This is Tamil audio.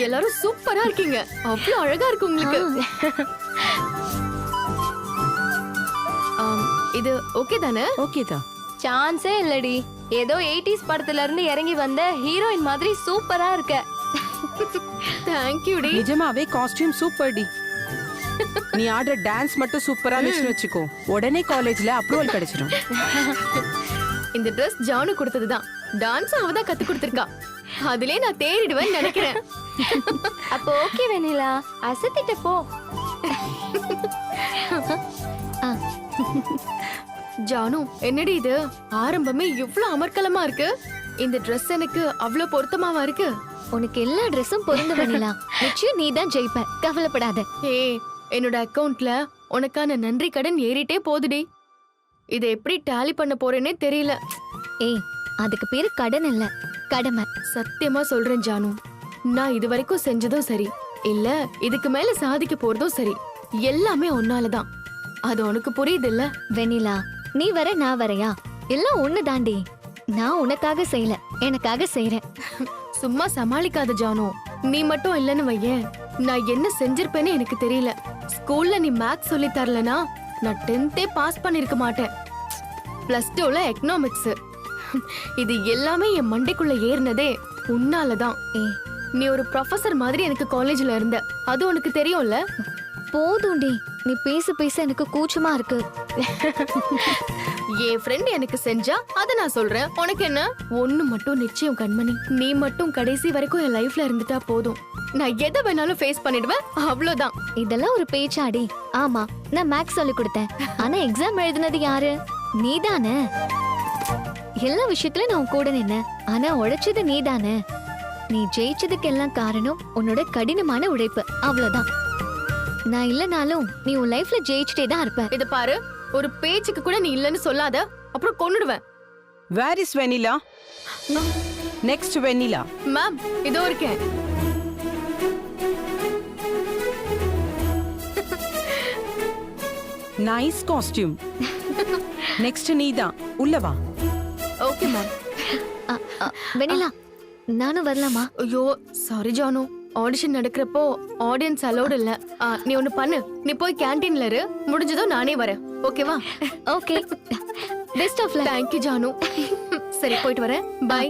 எல்லாரும் சூப்பரா இருக்கீங்க. அவ்வளவு அழகா இருக்கு உங்களுக்கு. இது ஓகே தானே? ஓகே தான். சான்ஸே இல்லடி. ஏதோ 80s படத்துல இருந்து இறங்கி வந்த ஹீரோயின் மாதிரி சூப்பரா இருக்க. தேங்க்யூ டி. நிஜமாவே காஸ்டியூம் சூப்பர் டி. நீ ஆடுற டான்ஸ் மட்டும் சூப்பரா இருந்துச்சுன்னு வச்சுக்கோ, உடனே காலேஜ்ல அப்ரூவல் கிடைச்சிடும். இந்த Dress ஜானு கொடுத்ததுதான். டான்ஸ் அவ தான் கத்து கொடுத்திருக்கா. அதிலே நான் தேறிடுவேன்னு நினைக்கிறேன். அப்போ ஓகே வெண்ணிலா, அசத்திட்ட போ. ஜானு, என்னடி இது? ஆரம்பமே இவ்ளோ அமர்க்கலமா இருக்கு. இந்த Dress எனக்கு அவ்ளோ பொருத்தமாவா இருக்கு? உனக்கு எல்லா ட்ரெஸ்ஸும் பொருந்தும் வெண்ணிலா. நிச்சயம் நீ தான் ஜெயிப்ப, கவலைப்படாத. ஏய், என்னோட அக்கவுண்ட்ல உனக்கான நன்றி கடன் ஏறிட்டே போகுதுடி. இதை எப்படி டாலி பண்ண போறேனே தெரியல. ஏய், அதுக்கு பேரு கடன் இல்ல, கடமை. சத்தியமா சொல்றேன் ஜானு, நான் இது வரைக்கும் செஞ்சதும் சரி, இல்ல இதுக்கு மேல சாதிக்க போறதும் சரி, எல்லாமே உன்னாலதான். அது உனக்கு புரியுது இல்ல? வெண்ணிலா, நீ வர நான் வரையா? எல்லாம் ஒண்ணு தாண்டி. நான் உனக்காக செய்யல, எனக்காக செய்யறேன். சும்மா சமாளிக்காத ஜானு. நீ மட்டும் இல்லன்னு வையேன், நான் என்ன செஞ்சிருப்பேன்னு எனக்கு தெரியல. ஸ்கூல்ல நீ மேத்ஸ் சொல்லி தரலனா நான் 10th பாஸ் பண்ணிருக்க மாட்டேன். +2ல எக்கனாமிக்ஸ். இது எல்லாமே என் மண்டைக்குள்ள ஏறினதே உன்னாலதான். ஏய், நீ ஒரு ப்ரொஃபசர் மாதிரி எனக்கு காலேஜ்ல இருந்த, அது உனக்கு தெரியும்ல? போதும்டி, நீ பேச பேச எனக்கு கூச்சமா இருக்கு. என் ஃப்ரெண்ட் எனக்கு செஞ்சா அத நான் சொல்றேன், உனக்கு என்ன? ஒண்ணு மட்டும் நிச்சயம் கண்மணி, நீ மட்டும் கடைசி வரைக்கும் என் லைஃப்ல இருந்துட்டா போதும். நான் எதை வேணாலும் ஃபேஸ் பண்ணிடுவேன், அவ்வளவுதான். இதெல்லாம் ஒரு பேச்சாடி? ஆமா, நான் மேக்ஸ் சொல்லி கொடுத்தேன். ஆனா எக்ஸாம் எழுதுனது யாரு? நீதானே. எல்லா விஷயத்துலயும் நான் உன் கூட நின்ன, ஆனா உழைச்சது நீதானே. நீ ஜெயிச்சதுக்கு எல்லாம் காரணம் உன்னோட கடினமான உழைப்பு, அவ்வளவுதான். நான் இல்லனாலும் நீ உன் லைஃப்ல ஜெயிச்சுட்டே தான் இருப்ப. இத பாரு, ஒரு பேச்சுக்கு கூட நீ இல்லன்னு சொல்லாத, அப்புறம் கொன்னுடுவேன். Where is Vennila? Next Vennila. Ma'am, இதோ இருக்கேன். Nice costume. நெக்ஸ்ட் நீதான், உள்ள வா. Okay ma'am. வெண்ணிலா, நானும் வரலாமா? ஐயோ சாரி ஜானு, ஆடிஷன் நடக்கிறப்போ ஆடியன்ஸ் அலௌட் இல்ல. நீ ஒண்ணு பண்ணு, நீ போய் கேண்டீன்ல இரு, முடிஞ்சதும் நானே வரேன். ஓகேவா? Okay, best of luck. Thank you Janu. சரி, போயிட்டு வரேன். பை.